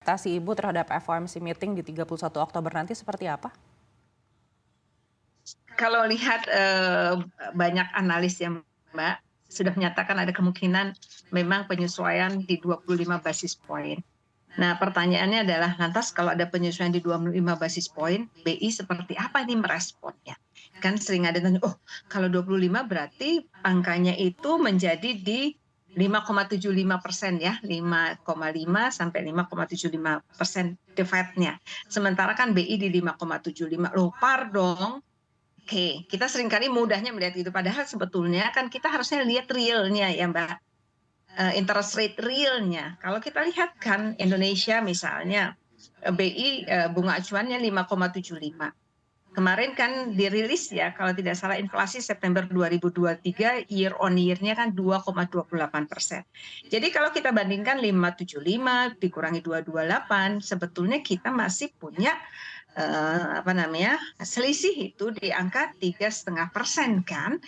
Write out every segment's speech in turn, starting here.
ekspektasi Ibu terhadap FOMC meeting di 31 Oktober nanti seperti apa? Kalau lihat banyak analis yang Mbak sudah menyatakan ada kemungkinan memang penyesuaian di 25 basis point. Nah, pertanyaannya adalah lantas kalau ada penyesuaian di 25 basis point, BI seperti apa nih meresponnya? Kan sering ada tanya, oh kalau 25 berarti angkanya itu menjadi di 5,75% ya, 5,5 sampai 5,75% the Fed-nya. Sementara kan BI di 5,75. Loh, pardon. Oke, kita seringkali mudahnya melihat itu. Padahal sebetulnya kan kita harusnya lihat realnya ya Mbak. Interest rate realnya. Kalau kita lihat kan Indonesia misalnya BI bunga acuannya 5,75. Kemarin kan dirilis ya kalau tidak salah inflasi September 2023 year on year-nya kan 2,28%. Jadi kalau kita bandingkan 5,75 dikurangi 228, sebetulnya kita masih punya selisih itu di angka 3,5% kan.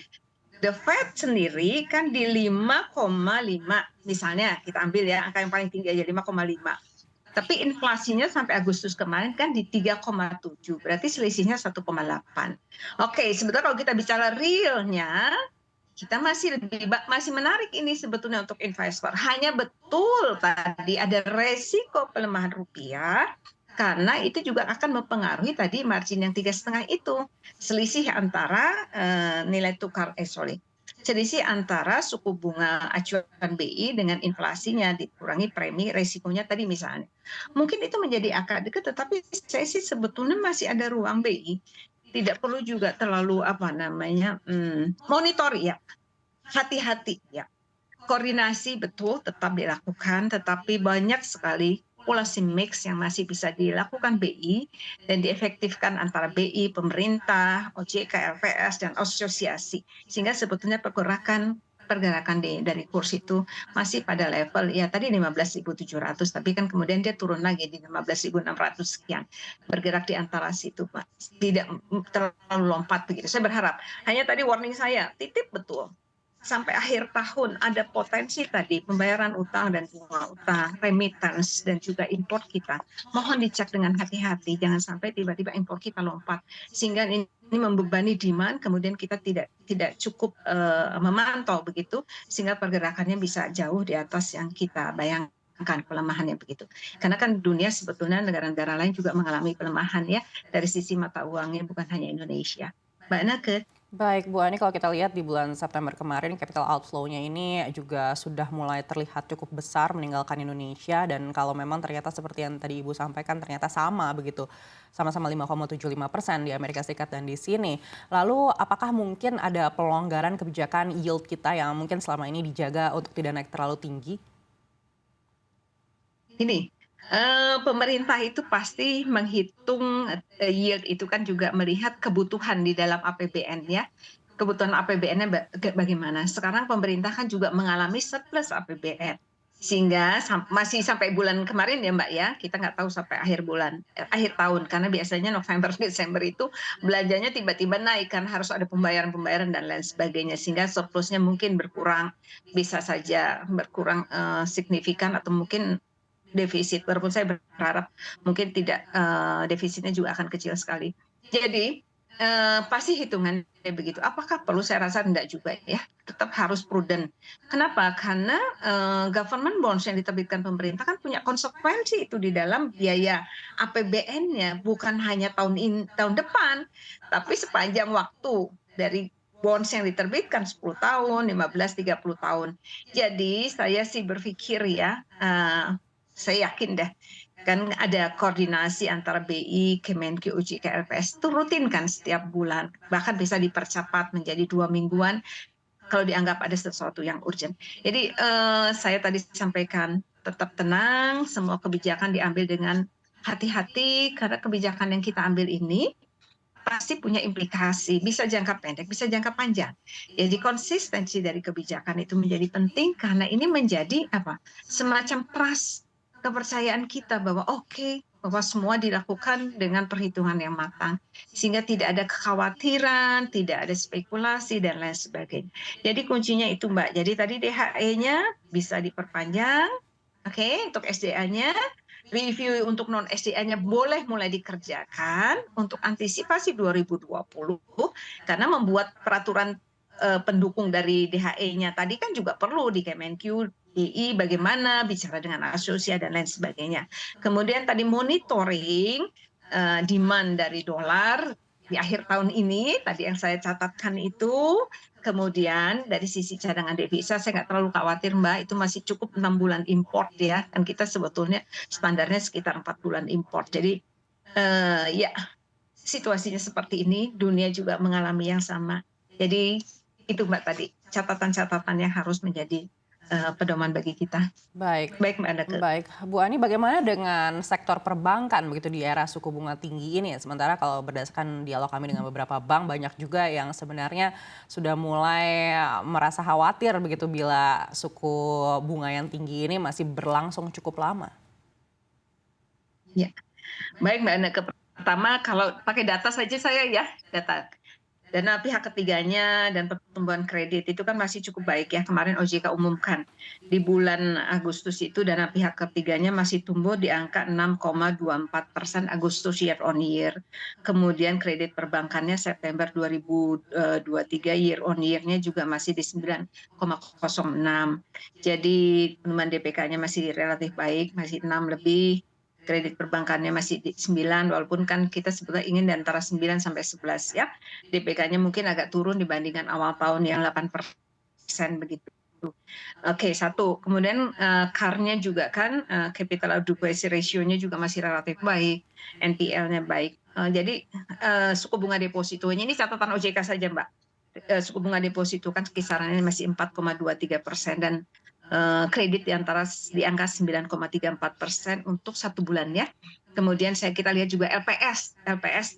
The Fed sendiri kan di 5,5 misalnya kita ambil ya angka yang paling tinggi aja 5,5. Tapi inflasinya sampai Agustus kemarin kan di 3,7, berarti selisihnya 1,8. Oke, sebetulnya kalau kita bicara realnya, kita masih menarik ini sebetulnya untuk investor. Hanya betul tadi ada resiko pelemahan rupiah, karena itu juga akan mempengaruhi tadi margin yang 3,5 itu. Selisih antara selisih antara suku bunga acuan BI dengan inflasinya dikurangi premi resikonya tadi misalnya. Mungkin itu menjadi akad dekat, tetapi saya sih sebetulnya masih ada ruang BI. Tidak perlu juga terlalu monitor ya, hati-hati ya. Koordinasi betul tetap dilakukan, tetapi banyak sekali populasi mix yang masih bisa dilakukan BI dan diefektifkan antara BI, pemerintah, OJK, LPS, dan asosiasi. Sehingga sebetulnya pergerakan dari kurs itu masih pada level ya tadi 15.700, tapi kan kemudian dia turun lagi di 15.600 sekian, bergerak di antara situ, Pak. Tidak terlalu lompat begitu. Saya berharap, hanya tadi warning saya, titip betul sampai akhir tahun ada potensi tadi pembayaran utang dan bunga utang, remittance dan juga impor kita. Mohon dicek dengan hati-hati, jangan sampai tiba-tiba impor kita lompat sehingga ini membebani demand, kemudian kita tidak cukup memantau begitu sehingga pergerakannya bisa jauh di atas yang kita bayangkan pelemahannya begitu. Karena kan dunia sebetulnya negara-negara lain juga mengalami pelemahan ya dari sisi mata uangnya, bukan hanya Indonesia. Mbak Nake. Baik Bu Ani, kalau kita lihat di bulan September kemarin capital outflow-nya ini juga sudah mulai terlihat cukup besar meninggalkan Indonesia, dan kalau memang ternyata seperti yang tadi Ibu sampaikan ternyata sama begitu, sama-sama 5,75% di Amerika Serikat dan di sini. Lalu apakah mungkin ada pelonggaran kebijakan yield kita yang mungkin selama ini dijaga untuk tidak naik terlalu tinggi? Ini pemerintah itu pasti menghitung yield itu kan juga melihat kebutuhan di dalam APBN ya. Kebutuhan APBN-nya bagaimana? Sekarang pemerintah kan juga mengalami surplus APBN. Sehingga masih sampai bulan kemarin ya Mbak ya, kita nggak tahu sampai akhir tahun, karena biasanya November, Desember itu belanjanya tiba-tiba naik kan, harus ada pembayaran-pembayaran dan lain sebagainya, sehingga surplusnya mungkin berkurang, bisa saja berkurang signifikan atau mungkin defisit, walaupun saya berharap mungkin tidak, defisitnya juga akan kecil sekali. Jadi pasti hitungannya begitu. Apakah perlu? Saya rasa enggak juga ya, tetap harus prudent. Kenapa? Karena government bonds yang diterbitkan pemerintah kan punya konsekuensi itu di dalam biaya APBN-nya, bukan hanya tahun depan, tapi sepanjang waktu dari bonds yang diterbitkan 10 tahun, 15, 30 tahun. Jadi saya sih berpikir ya, saya yakin deh, kan ada koordinasi antara BI, Kemenkyu, OJK, LPS itu rutin kan setiap bulan, bahkan bisa dipercepat menjadi 2 mingguan kalau dianggap ada sesuatu yang urgent. Jadi saya tadi sampaikan tetap tenang, semua kebijakan diambil dengan hati-hati karena kebijakan yang kita ambil ini pasti punya implikasi, bisa jangka pendek, bisa jangka panjang. Jadi konsistensi dari kebijakan itu menjadi penting karena ini menjadi semacam trust, kepercayaan kita bahwa bahwa semua dilakukan dengan perhitungan yang matang, sehingga tidak ada kekhawatiran, tidak ada spekulasi dan lain sebagainya. Jadi kuncinya itu Mbak. Jadi tadi DHE-nya bisa diperpanjang, untuk SDA-nya, review untuk non SDA-nya boleh mulai dikerjakan untuk antisipasi 2020 karena membuat peraturan pendukung dari DHE-nya tadi kan juga perlu di Kemenq, DI bagaimana bicara dengan Asosia dan lain sebagainya. Kemudian tadi monitoring demand dari dolar di akhir tahun ini, tadi yang saya catatkan itu. Kemudian dari sisi cadangan devisa saya nggak terlalu khawatir Mbak, itu masih cukup 6 bulan import ya, kan kita sebetulnya standarnya sekitar 4 bulan import. Jadi ya situasinya seperti ini, dunia juga mengalami yang sama. Jadi itu Mbak tadi, catatan-catatan yang harus menjadi pedoman bagi kita. Baik. Baik Mbak Anneke. Baik, Bu Ani, bagaimana dengan sektor perbankan begitu di era suku bunga tinggi ini? Sementara kalau berdasarkan dialog kami dengan beberapa bank, banyak juga yang sebenarnya sudah mulai merasa khawatir begitu bila suku bunga yang tinggi ini masih berlangsung cukup lama. Ya, baik Mbak Anneke. Pertama kalau pakai data saja saya ya, data dana pihak ketiganya dan pertumbuhan kredit itu kan masih cukup baik ya. Kemarin OJK umumkan di bulan Agustus itu dana pihak ketiganya masih tumbuh di angka 6,24% Agustus year on year. Kemudian kredit perbankannya September 2023 year on year-nya juga masih di 9,06. Jadi pertumbuhan DPK-nya masih relatif baik, masih 6 lebih. Kredit perbankannya masih di 9, walaupun kan kita sebetulnya ingin di antara 9 sampai 11 ya. DPK-nya mungkin agak turun dibandingkan awal tahun yang 8% begitu. Oke, satu. Kemudian CAR-nya juga kan capital adequacy ratio-nya juga masih relatif baik, NPL-nya baik. Jadi suku bunga depositonya ini catatan OJK saja Mbak. Suku bunga deposito kan kisarannya masih 4,23% dan kredit di angka 9,34% untuk 1 bulan ya. Kemudian kita lihat juga LPS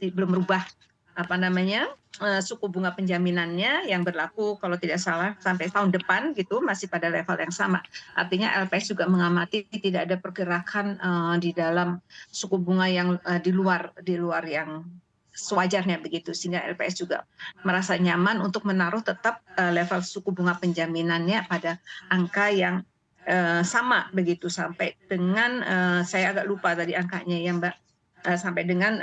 belum berubah suku bunga penjaminannya yang berlaku kalau tidak salah sampai tahun depan gitu masih pada level yang sama. Artinya LPS juga mengamati tidak ada pergerakan di dalam suku bunga yang di luar yang sewajarnya begitu, sehingga LPS juga merasa nyaman untuk menaruh tetap level suku bunga penjaminannya pada angka yang sama begitu sampai dengan saya agak lupa tadi angkanya ya Mbak, sampai dengan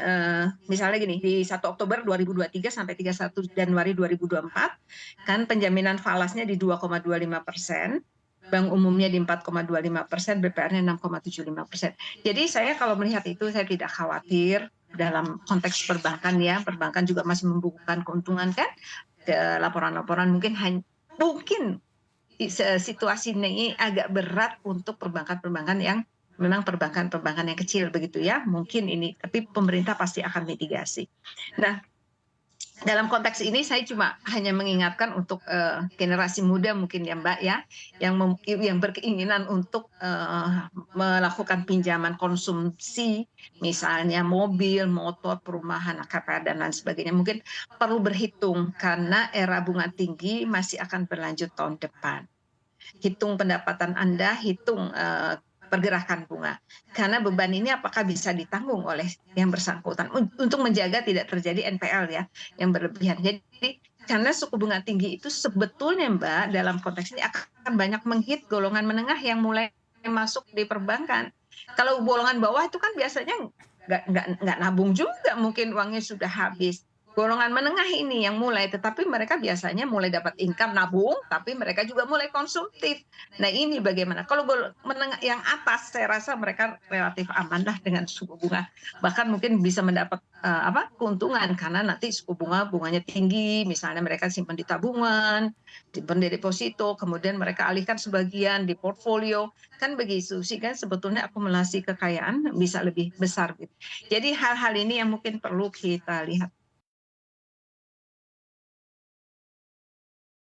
misalnya gini di 1 Oktober 2023 sampai 31 Januari 2024 kan penjaminan falasnya di 2,25%. Bank umumnya di 4,25%, BPR-nya 6,75%. Jadi saya kalau melihat itu saya tidak khawatir dalam konteks perbankan ya. Perbankan juga masih membukukan keuntungan kan ke laporan-laporan mungkin situasi ini agak berat untuk perbankan-perbankan yang memang perbankan-perbankan yang kecil begitu ya. Mungkin ini tapi pemerintah pasti akan mitigasi. Nah, dalam konteks ini saya cuma hanya mengingatkan untuk generasi muda mungkin ya Mbak ya, yang berkeinginan untuk melakukan pinjaman konsumsi, misalnya mobil, motor, perumahan, KPR dan lain sebagainya, mungkin perlu berhitung karena era bunga tinggi masih akan berlanjut tahun depan. Hitung pendapatan Anda, hitung pergerakan bunga. Karena beban ini apakah bisa ditanggung oleh yang bersangkutan untuk menjaga tidak terjadi NPL ya yang berlebihan. Jadi karena suku bunga tinggi itu sebetulnya Mbak dalam konteks ini akan banyak menghit golongan menengah yang mulai masuk di perbankan. Kalau golongan bawah itu kan biasanya nggak nabung juga, mungkin uangnya sudah habis. Golongan menengah ini yang mulai, tetapi mereka biasanya mulai dapat income nabung, tapi mereka juga mulai konsumtif. Nah ini bagaimana? Kalau menengah yang atas, saya rasa mereka relatif aman lah dengan suku bunga. Bahkan mungkin bisa mendapat keuntungan karena nanti suku bunganya tinggi, misalnya mereka simpan di tabungan, simpan di deposito, kemudian mereka alihkan sebagian di portfolio, kan begitu sih kan sebetulnya akumulasi kekayaan bisa lebih besar gitu. Jadi hal-hal ini yang mungkin perlu kita lihat.